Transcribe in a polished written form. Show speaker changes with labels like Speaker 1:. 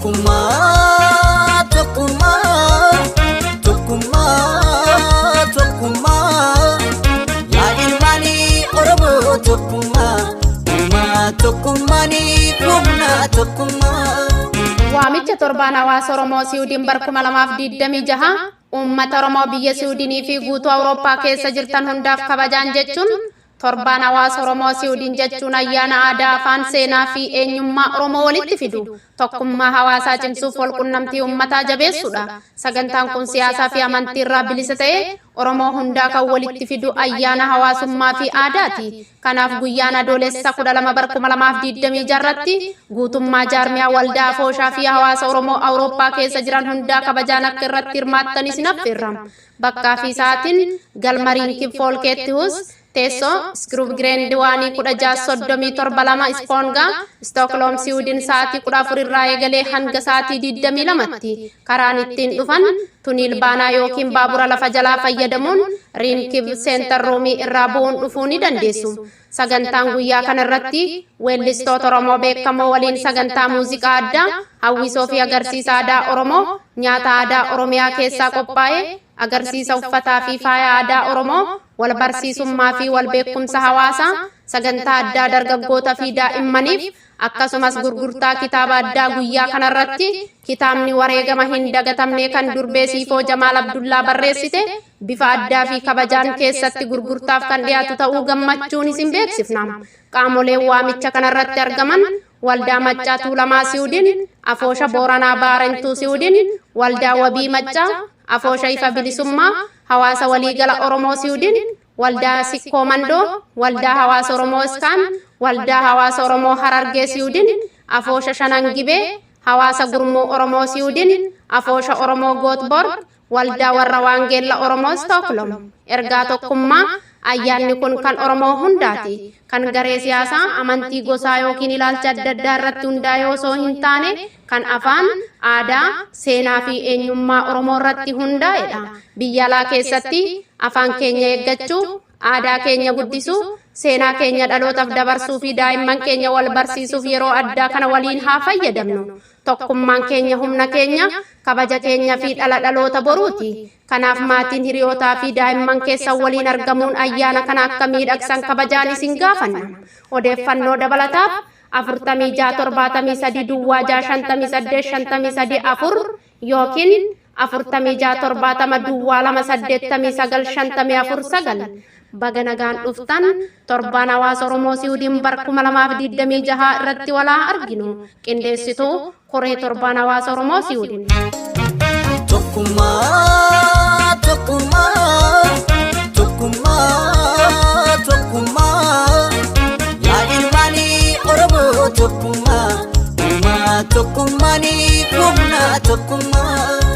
Speaker 1: Tokkummaa, tokkummaa, tokkummaa, tokkummaa. Yaa ilmaanii Oromoo tokkummaa, tokkummaanii humna tokkummaa.
Speaker 2: Waamicha torbaan hawaasa Oromoo Siwiidin bara 2026 uummata Oromoo biyya Siwiidinii fi guutuu Awurooppaa keessa jirtan hundaaf kabajaan jechuun torbaan hawaasa Oromoo Siwiidin jechuun ayyaana aadaa, afaan, seenaa fi eenyummaa Oromoo walitti fidu tokkummaa hawaasaa cimsuuf walqunnamtii uummataa jabeessuudha. Sagantaan kun siyaasaa fi amantii irraa bilisa ta'ee Oromoo hundaa kan walitti fidu ayyaana hawaasummaa fi aadaati. Kanaaf guyyaan adoolessa 12 bara 2026 irratti guutummaa jaarmiyaa waldaa Afooshaa fi hawaasa Oromoo Awurooppaa keessa jiran hundaa kabajaan akka irratti hirmaattan isin affeerra. Bakkaa fi sa'aatiin galmariin Kibfoolkeetti hus teessoo Skruv Grand Waanii 1637 Ispoongaa Stookholm Siwiidin sa'aatii 14 irraa eegalee hanga sa'aatii 22tti karaan ittiin dhufan tuniil baanaa yookiin baabura lafa jalaa fayyadamuun Riinkib Seentar Ruumii irraa bu'uun dhufuu ni dandeessu. Sagantaan guyyaa kana irratti weellistoota Oromoo beekamoo waliin sagantaa muuziqaa addaa, hawwisoo fi agarsiisa aadaa Oromoo, nyaata aadaa Oromiyaa keessaa qophaa'e, agarsiisa uffataa fi faaya aadaa Oromoo, wal barsiisummaa fi wal beekumsa hawaasaa, sagantaa addaa dargaggoota fi daa'immaniif akkasumas gurgurtaa kitaaba addaa guyyaa kanarratti kitaabni wareegama hin dagatamne kan durbee Siifoo Jamaal Abdullaa barreessite bifa addaa fi kabajaan keessatti gurgurtaaf kan dhiyaatu ta'uu gammachuun isin beeksifna. Qaamoleen waamicha kanarratti argaman waldaa Maccaa Tuulamaa Siwiidin, Afoosha Booranaa Baarentuu Siwiidin, waldaa Wabii Maccaa, Afoosha Ifa Bilisummaa, hawaasa waliigala Oromoo Siwiidin, waldaa Sikkoo Mandoo, waldaa hawaasa Oromoo Iskaan, waldaa hawaasa Oromoo Harargee Siwiidin, Afoosha Shanangibee, hawaasa gurmuu Oromoo Siwiidin, Afoosha Oromoo Gootborg, waldaa warra Waangeella Oromoo Stookholm. Ergaa tokkummaa ayyaanni kun kan Oromoo hundaati. Kan garee siyaasaa, amantii, gosaa yookiin ilaalcha adda addaa irratti hundaa'e osoo hin taane kan afaan, aadaa, seenaa fi eenyummaa Oromoo irratti hundaa'edha. Biyya alaa keessatti afaan keenya eeggachuu, aadaa keenya guddisuu, seenaa keenya dhalootaaf dabarsuu fi daa'imman keenya wal barsiisuuf yeroo addaa kana waliin haa fayyadamnu. Tokkummaan keenya humna keenya, kabaja keenya fi dhaloota boruuti. Kanaaf maatiin, hiriyootaa fi daa'imman keessan waliin argamuun ayyaana kana akka miidhagsan kabajaan isin gaafanna. Odeeffannoo dabalataaf 4673 Duwwaa 658 yookiin 4670 Duwwaa 289 baga nagaan dhuftan torbaan hawaasa Oromoo Siwiidin bara 2026 irratti walaa arginu. Qindeessituu koree torbaan hawaasa Oromoo Siwiidin.
Speaker 1: Tokkummaa, tokkummaa, tokkummaa, tokkummaa. Yaa ilmaanii Oromoo tokkummaa, tokkummaanii humna tokkummaa.